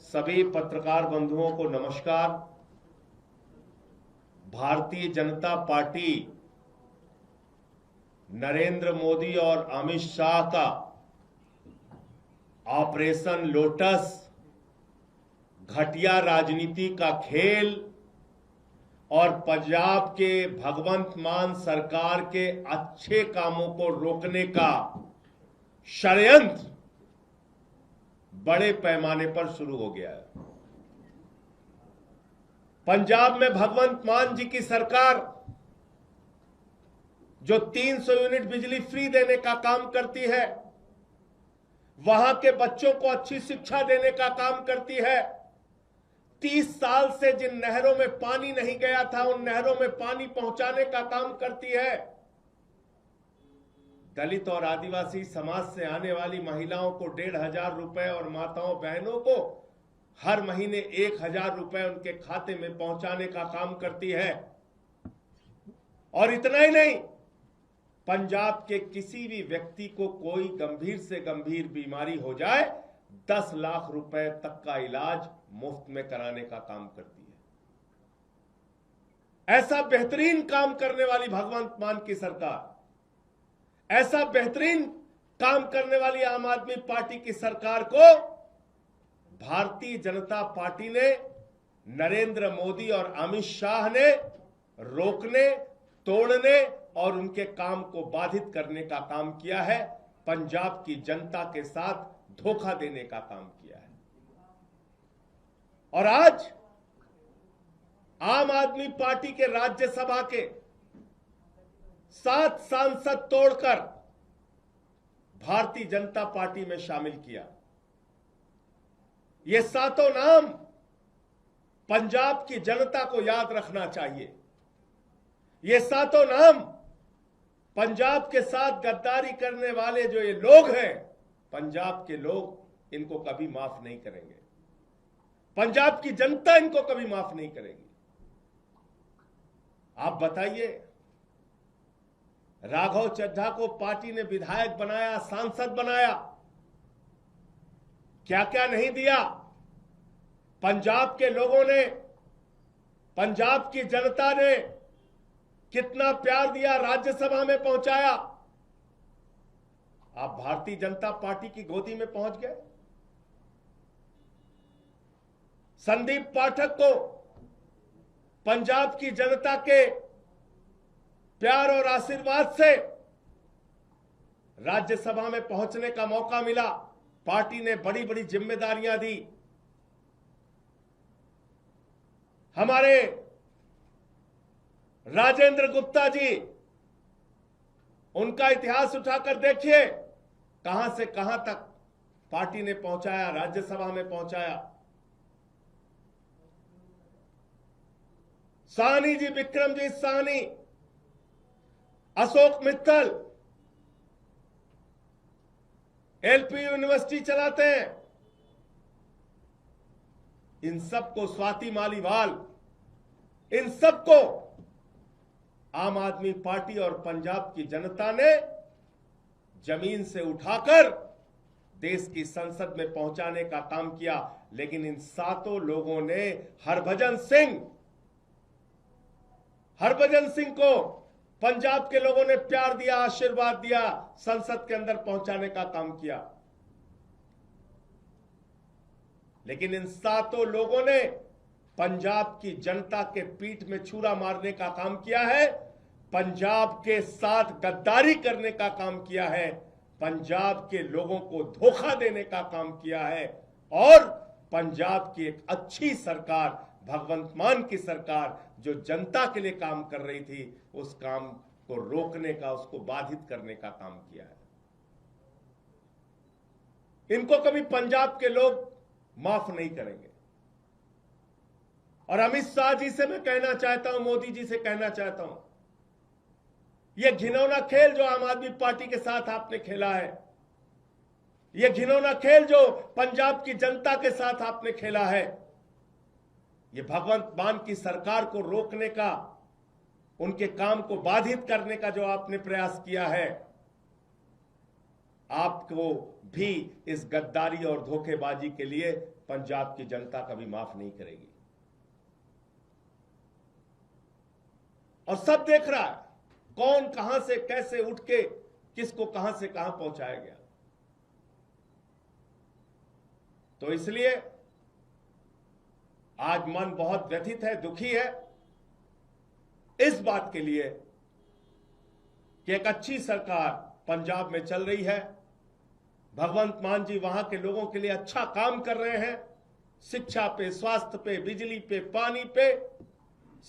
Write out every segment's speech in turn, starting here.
सभी पत्रकार बंधुओं को नमस्कार। भारतीय जनता पार्टी नरेंद्र मोदी और अमित शाह का ऑपरेशन लोटस घटिया राजनीति का खेल और पंजाब के भगवंत मान सरकार के अच्छे कामों को रोकने का षड्यंत्र बड़े पैमाने पर शुरू हो गया है। पंजाब में भगवंत मान जी की सरकार जो 300 यूनिट बिजली फ्री देने का काम करती है, वहां के बच्चों को अच्छी शिक्षा देने का काम करती है, 30 साल से जिन नहरों में पानी नहीं गया था उन नहरों में पानी पहुंचाने का काम करती है, दलित और आदिवासी समाज से आने वाली महिलाओं को 1,500 रुपए और माताओं बहनों को हर महीने 1,000 रुपए उनके खाते में पहुंचाने का काम करती है। और इतना ही नहीं, पंजाब के किसी भी व्यक्ति को कोई गंभीर से गंभीर बीमारी हो जाए 10 लाख रुपए तक का इलाज मुफ्त में कराने का काम करती है। ऐसा बेहतरीन काम करने वाली भगवंत मान की सरकार, ऐसा बेहतरीन काम करने वाली आम आदमी पार्टी की सरकार को भारतीय जनता पार्टी ने, नरेंद्र मोदी और अमित शाह ने रोकने, तोड़ने और उनके काम को बाधित करने का काम किया है। पंजाब की जनता के साथ धोखा देने का काम किया है। और आज आम आदमी पार्टी के राज्यसभा के 7 सांसद तोड़कर भारतीय जनता पार्टी में शामिल किया। ये 7 नाम पंजाब की जनता को याद रखना चाहिए। ये 7 नाम पंजाब के साथ गद्दारी करने वाले जो ये लोग हैं, पंजाब के लोग इनको कभी माफ नहीं करेंगे। पंजाब की जनता इनको कभी माफ नहीं करेगी। आप बताइए, राघव चड्ढा को पार्टी ने विधायक बनाया, सांसद बनाया, क्या क्या नहीं दिया। पंजाब के लोगों ने, पंजाब की जनता ने कितना प्यार दिया, राज्यसभा में पहुंचाया। आप भारतीय जनता पार्टी की गोदी में पहुंच गए। संदीप पाठक को पंजाब की जनता के प्यार और आशीर्वाद से राज्यसभा में पहुंचने का मौका मिला। पार्टी ने बड़ी बड़ी जिम्मेदारियां दी। हमारे राजेंद्र गुप्ता जी, उनका इतिहास उठाकर देखिए, कहां से कहां तक पार्टी ने पहुंचाया, राज्यसभा में पहुंचाया। साहनी जी, विक्रमजीत साहनी, अशोक मित्तल एलपी यूनिवर्सिटी चलाते हैं। इन सबको, स्वाति मालीवाल, इन सबको आम आदमी पार्टी और पंजाब की जनता ने जमीन से उठाकर देश की संसद में पहुंचाने का काम किया। लेकिन इन 7 लोगों ने हरभजन सिंह को पंजाब के लोगों ने प्यार दिया, आशीर्वाद दिया, संसद के अंदर पहुंचाने का काम किया। लेकिन इन 7 लोगों ने पंजाब की जनता के पीठ में छुरा मारने का काम किया है, पंजाब के साथ गद्दारी करने का काम किया है, पंजाब के लोगों को धोखा देने का काम किया है और पंजाब की एक अच्छी सरकार, भगवंत मान की सरकार जो जनता के लिए काम कर रही थी, उस काम को रोकने का, उसको बाधित करने का काम किया है। इनको कभी पंजाब के लोग माफ नहीं करेंगे। और अमित शाह जी से मैं कहना चाहता हूं, मोदी जी से कहना चाहता हूं, यह घिनौना खेल जो आम आदमी पार्टी के साथ आपने खेला है, यह घिनौना खेल जो पंजाब की जनता के साथ आपने खेला है, यह भगवंत मान की सरकार को रोकने का, उनके काम को बाधित करने का जो आपने प्रयास किया है, आपको भी इस गद्दारी और धोखेबाजी के लिए पंजाब की जनता कभी माफ नहीं करेगी। और सब देख रहा है कौन कहां से कैसे उठ के किसको कहां से कहां पहुंचाया गया। तो इसलिए आज मन बहुत व्यथित है, दुखी है इस बात के लिए कि एक अच्छी सरकार पंजाब में चल रही है। भगवंत मान जी वहां के लोगों के लिए अच्छा काम कर रहे हैं, शिक्षा पे, स्वास्थ्य पे, बिजली पे, पानी पे,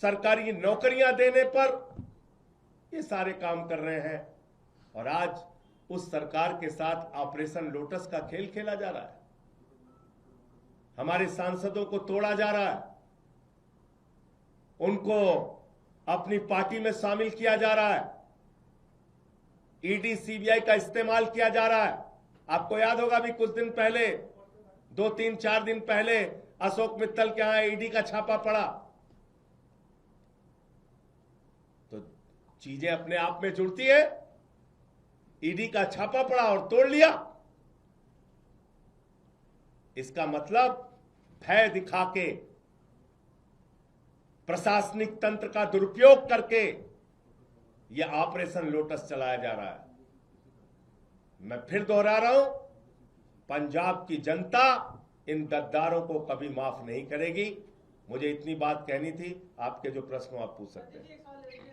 सरकारी नौकरियां देने पर, ये सारे काम कर रहे हैं। और आज उस सरकार के साथ ऑपरेशन लोटस का खेल खेला जा रहा है। हमारे सांसदों को तोड़ा जा रहा है, उनको अपनी पार्टी में शामिल किया जा रहा है, ईडी सीबीआई का इस्तेमाल किया जा रहा है। आपको याद होगा भी कुछ दिन पहले, 2-3-4 दिन पहले अशोक मित्तल के यहां ईडी का छापा पड़ा। तो चीजें अपने आप में जुड़ती है। ईडी का छापा पड़ा और तोड़ लिया। इसका मतलब भय दिखा के, प्रशासनिक तंत्र का दुरुपयोग करके यह ऑपरेशन लोटस चलाया जा रहा है। मैं फिर दोहरा रहा हूं, पंजाब की जनता इन गद्दारों को कभी माफ नहीं करेगी। मुझे इतनी बात कहनी थी। आपके जो प्रश्न आप पूछ सकते हैं।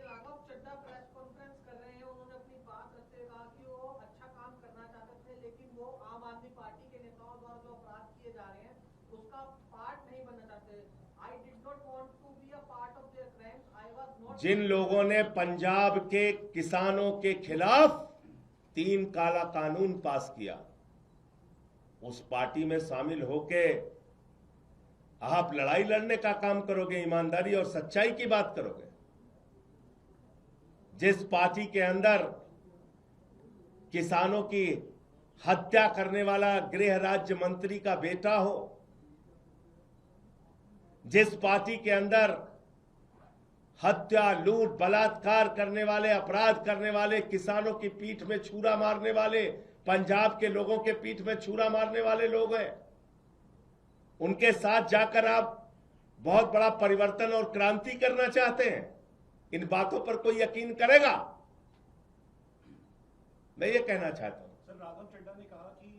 राघव चड्ढा प्रेस कॉन्फ्रेंस कर रहे हैं, उन्होंने अपनी बात रखते हुए कहा कि वो अच्छा काम करना चाहते थे, लेकिन वो आम आदमी पार्टी के नेताओं द्वारा जो अपराध किए जा रहे हैं उसका पार्ट नहीं बनना चाहते। I did not want to be a part of their crimes, I was not. जिन लोगों ने पंजाब के किसानों के खिलाफ 3 काला कानून पास किया, उस पार्टी में शामिल होके आप लड़ाई लड़ने का काम करोगे, ईमानदारी और सच्चाई की बात करोगे। जिस पार्टी के अंदर किसानों की हत्या करने वाला गृह राज्य मंत्री का बेटा हो, जिस पार्टी के अंदर हत्या, लूट, बलात्कार करने वाले, अपराध करने वाले, किसानों की पीठ में छुरा मारने वाले, पंजाब के लोगों के पीठ में छुरा मारने वाले लोग हैं, उनके साथ जाकर आप बहुत बड़ा परिवर्तन और क्रांति करना चाहते हैं। इन बातों पर कोई यकीन करेगा? मैं ये कहना चाहता हूं। सर, राघव चड्ढा ने कहा कि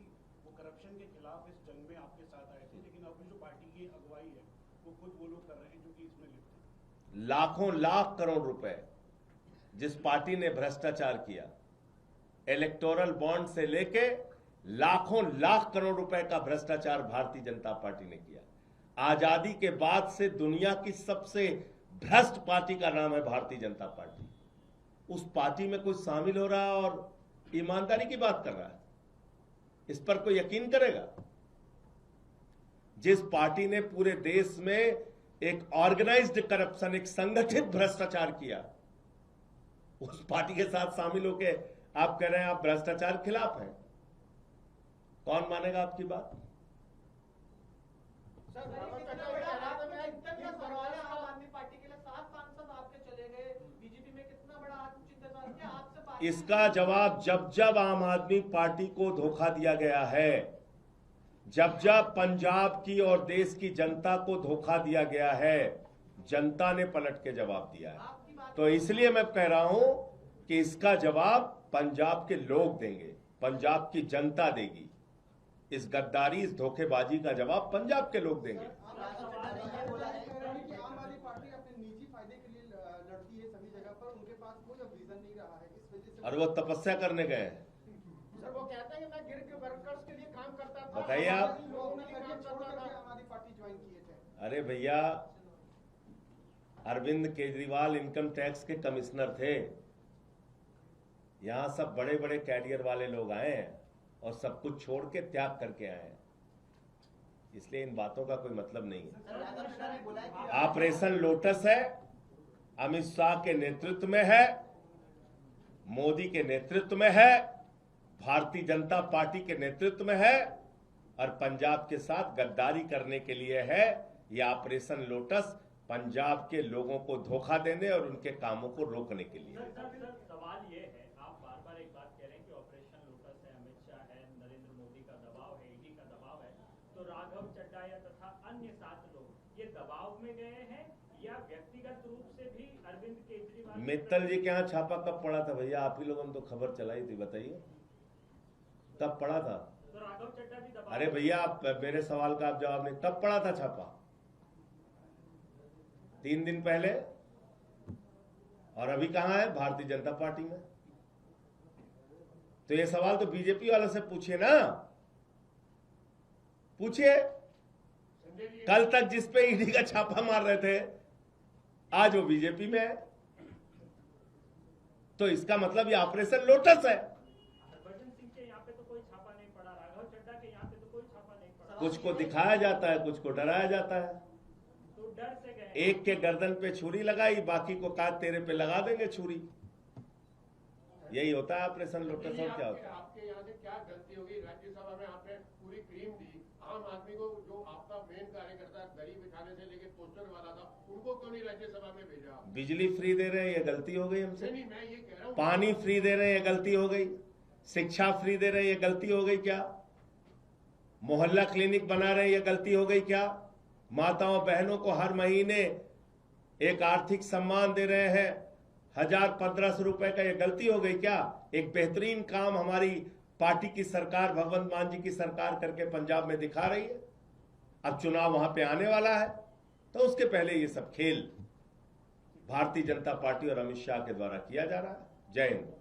वो करप्शन के खिलाफ इस जंग में आपके साथ आए थे, लेकिन अभी जो पार्टी की अगुवाई है वो खुद वो लोग कर रहे हैं जो कि इसमें लिप्त हैं। लाखों लाख करोड़ रुपए जिस पार्टी ने भ्रष्टाचार किया, इलेक्टोरल बॉन्ड से लेके लाखों लाख करोड़ रुपए का भ्रष्टाचार भारतीय जनता पार्टी ने किया। आजादी के बाद से दुनिया की सबसे भ्रष्ट पार्टी का नाम है भारतीय जनता पार्टी। उस पार्टी में कोई शामिल हो रहा है और ईमानदारी की बात कर रहा है, इस पर कोई यकीन करेगा? जिस पार्टी ने पूरे देश में एक ऑर्गेनाइज्ड करप्शन, एक संगठित भ्रष्टाचार किया, उस पार्टी के साथ शामिल होके आप कह रहे हैं आप भ्रष्टाचार खिलाफ हैं। कौन मानेगा आपकी बात? आम आदमी पार्टी के लिए 7 सांसद आपके चले गए, बीजेपी में कितना बड़ा आत्मचिंतन किया आपसे। इसका जवाब जब जब आम आदमी पार्टी को धोखा दिया गया है, जब जब पंजाब की और देश की जनता को धोखा दिया गया है, जनता ने पलट के जवाब दिया है। तो इसलिए मैं कह रहा हूं कि इसका जवाब पंजाब के लोग देंगे, पंजाब की जनता देगी। इस गद्दारी, इस धोखेबाजी का जवाब पंजाब के लोग देंगे। और वो तपस्या करने गए हैं। सर, वो कहता है कि मैं गिर के वर्कर्स के लिए काम करता था। बताइए आप। अरे भैया, अरविंद केजरीवाल इनकम टैक्स के कमिश्नर थे। यहां सब बड़े बड़े कैरियर वाले लोग आए हैं और सब कुछ छोड़ के त्याग करके आए हैं, इसलिए इन बातों का कोई मतलब नहीं है। ऑपरेशन लोटस है, अमित शाह के नेतृत्व में है, मोदी के नेतृत्व में है, भारतीय जनता पार्टी के नेतृत्व में है, और पंजाब के साथ गद्दारी करने के लिए है। यह ऑपरेशन लोटस पंजाब के लोगों को धोखा देने और उनके कामों को रोकने के लिए। सवाल ये है, आप बार बार एक बात कह रहे हैं कि ऑपरेशन लोटस है, अमित शाह है, नरेंद्र मोदी का दबाव है, ईडी का दबाव है, तो राघव चड्ढा या तथा अन्य 7 लोग ये दबाव में गए हैं या व्यक्तिगत रूप से भी अरविंद केजरीवाल? मित्तल जी के यहाँ छापा कब पड़ा था भैया? आप ही लोगों ने तो खबर चलाई थी, बताइए कब पड़ा था? तो राघव चड्ढा भी दबाव? अरे भैया आप मेरे सवाल का आप जवाब नहीं, कब पड़ा था छापा? 3 दिन पहले। और अभी कहां है? भारतीय जनता पार्टी में। तो ये सवाल तो बीजेपी वालों से पूछिए ना, पूछिए। कल तक जिस पे ईडी का छापा मार रहे थे आज वो बीजेपी में है, तो इसका मतलब ये ऑपरेशन लोटस है। हरभजन सिंह के यहाँ पे तो कोई छापा नहीं पड़ा, राघव चड्ढा के यहाँ पे तो कोई छापा नहीं पड़ा। कुछ को दिखाया जाता है, कुछ को डराया जाता है। तो डर से गए? एक के गर्दन पे छुरी लगाई, बाकी को कहा तेरे पे लगा देंगे छुरी। यही होता है ऑपरेशन लोटस। और क्या होता है? आपके यहाँ से क्या गलती होगी? राज्यसभा में आपने पूरी क्रीम दी, आम आदमी को जो आपका मेन कार्यकर्ता दरी बिछाने से लेके पोस्टर वाला था, उनको क्यों नहीं राज्यसभा में भेजा? बिजली फ्री दे रहे हैं, ये गलती हो गई हमसे। नहीं, मैं ये कह रहा हूँ, पानी फ्री दे रहे हैं, ये गलती हो गई। शिक्षा फ्री दे रहे हैं, ये गलती हो गई क्या? मोहल्ला क्लिनिक बना रहे हैं, ये गलती हो गई क्या? माताओं बहनों को हर महीने एक आर्थिक सम्मान दे रहे हैं 1000-1500 रुपए का, ये गलती हो गई क्या? एक बेहतरीन काम हमारी पार्टी की सरकार, भगवंत मान जी की सरकार करके पंजाब में दिखा रही है। अब चुनाव वहां पे आने वाला है, तो उसके पहले ये सब खेल भारतीय जनता पार्टी और अमित शाह के द्वारा किया जा रहा है। जय हिंद।